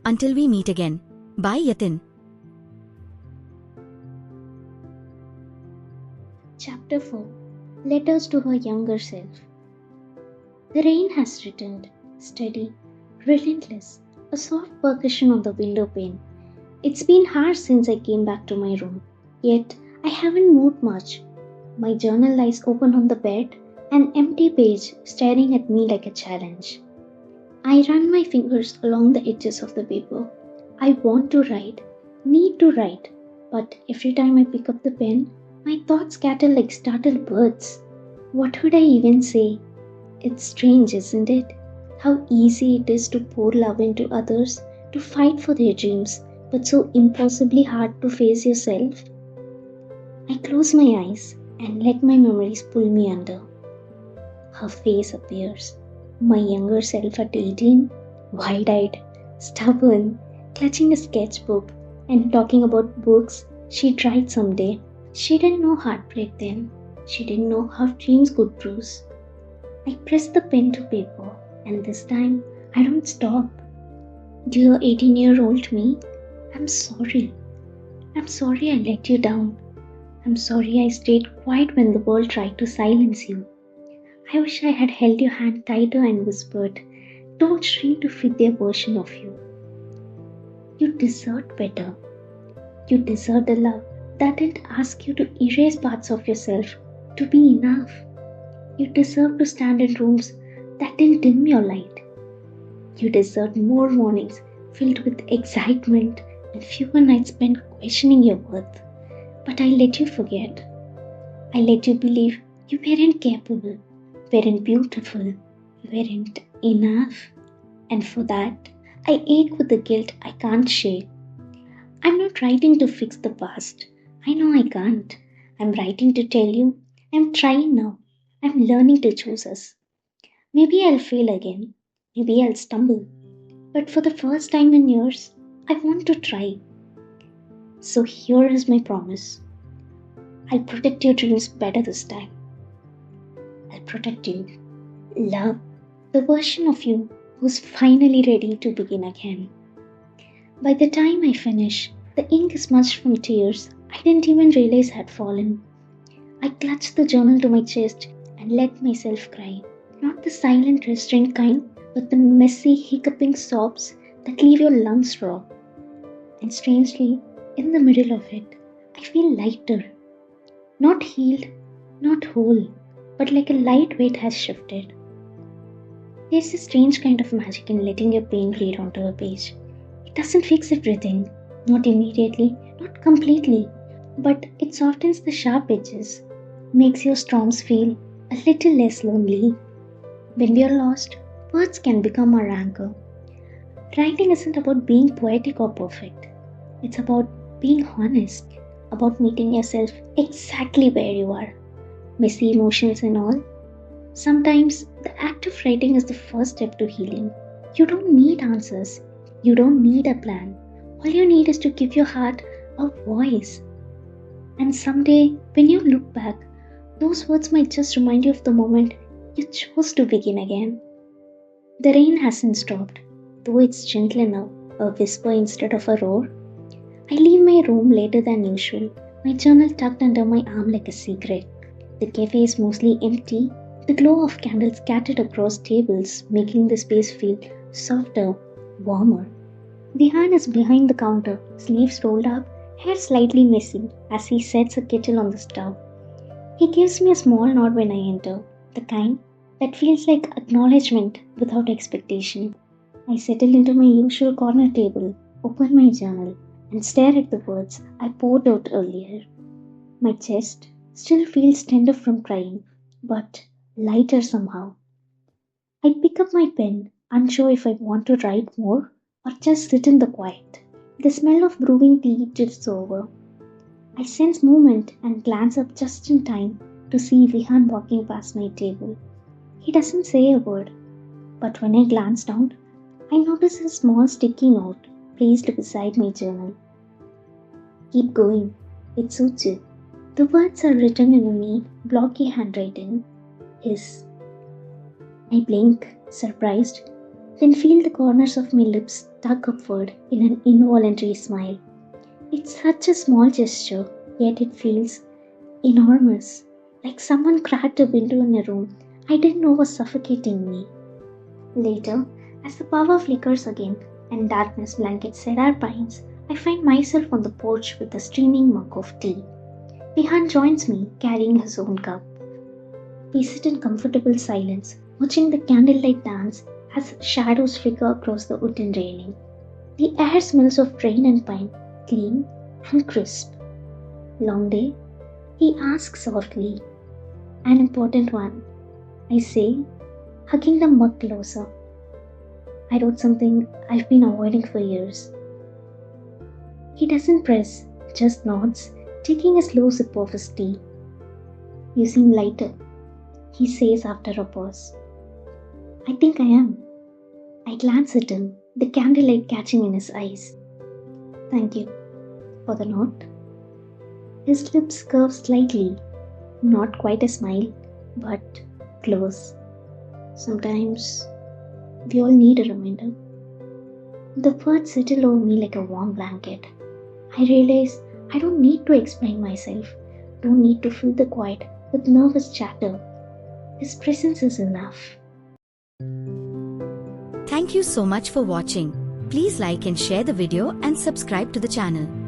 Until we meet again. Bye, Yatin. Chapter 4. Letters to her younger self. The rain has returned, steady, relentless, a soft percussion on the window pane. It's been hours since I came back to my room, yet I haven't moved much. My journal lies open on the bed, an empty page staring at me like a challenge. I run my fingers along the edges of the paper. I want to write, need to write, but every time I pick up the pen, my thoughts scatter like startled birds. What would I even say? It's strange, isn't it? How easy it is to pour love into others, to fight for their dreams, but so impossibly hard to face yourself. I close my eyes and let my memories pull me under. Her face appears. My younger self at 18, wide-eyed, stubborn, clutching a sketchbook and talking about books she'd write someday. She didn't know heartbreak then. She didn't know how dreams could bruise. I press the pen to paper, and this time I don't stop. Dear 18-year-old me, I'm sorry. I'm sorry I let you down. I'm sorry I stayed quiet when the world tried to silence you. I wish I had held your hand tighter and whispered, don't shrink to fit their version of you. You deserved better. You deserved a love that didn't ask you to erase parts of yourself to be enough. You deserve to stand in rooms that didn't dim your light. You deserved more mornings filled with excitement and fewer nights spent questioning your worth. But I let you forget. I let you believe you weren't capable, weren't beautiful, weren't enough. And for that, I ache with the guilt I can't shake. I'm not writing to fix the past. I know I can't. I'm writing to tell you, I'm trying now. I'm learning to choose us. Maybe I'll fail again. Maybe I'll stumble. But for the first time in years, I want to try. So here is my promise. I'll protect your dreams better this time. I'll protect you. Love, the version of you who's finally ready to begin again. By the time I finish, the ink is smudged from tears I didn't even realize had fallen. I clutched the journal to my chest and let myself cry. Not the silent restraint kind, but the messy, hiccuping sobs that leave your lungs raw. And strangely, in the middle of it, I feel lighter. Not healed, not whole, but like a light weight has shifted. There's a strange kind of magic in letting your pain bleed onto a page. It doesn't fix everything, not immediately, not completely, but it softens the sharp edges, makes your storms feel a little less lonely. When we are lost, words can become our anchor. Writing isn't about being poetic or perfect. It's about being honest, about meeting yourself exactly where you are, messy emotions and all. Sometimes the act of writing is the first step to healing. You don't need answers. You don't need a plan. All you need is to give your heart a voice. And someday, when you look back, those words might just remind you of the moment you chose to begin again. The rain hasn't stopped, though it's gentle now, a whisper instead of a roar. I leave my room later than usual, my journal tucked under my arm like a secret. The cafe is mostly empty, the glow of candles scattered across tables, making the space feel softer, warmer. Vihan is behind the counter, sleeves rolled up, hair slightly messy as he sets a kettle on the stove. He gives me a small nod when I enter, the kind that feels like acknowledgement without expectation. I settle into my usual corner table, open my journal, and stare at the words I poured out earlier. My chest still feels tender from crying, but lighter somehow. I pick up my pen, unsure if I want to write more or just sit in the quiet. The smell of brewing tea drifts over. I sense movement and glance up just in time to see Vihan walking past my table. He doesn't say a word, but when I glance down, I notice a small sticky note placed beside my journal. Keep going, it suits you. The words are written in a neat, blocky handwriting. His. I blink, surprised. then feel the corners of my lips tuck upward in an involuntary smile. It's such a small gesture, yet it feels enormous, like someone cracked a window in a room I didn't know was suffocating me. Later, as the power flickers again and darkness blankets cedar pines, I find myself on the porch with a steaming mug of tea. Bihan joins me, carrying his own cup. We sit in comfortable silence, watching the candlelight dance as shadows flicker across the wooden railing. The air smells of rain and pine, clean and crisp. Long day? He asks softly. An important one, I say, hugging the mug closer. I wrote something I've been avoiding for years. He doesn't press, just nods, taking a slow sip of his tea. You seem lighter, he says after a pause. I think I am. I glance at him, the candlelight catching in his eyes. Thank you for the note. His lips curve slightly, not quite a smile, but close. Sometimes we all need a reminder. The words settle over me like a warm blanket. I realize I don't need to explain myself, don't need to fill the quiet with nervous chatter. His presence is enough. Thank you so much for watching. Please like and share the video and subscribe to the channel.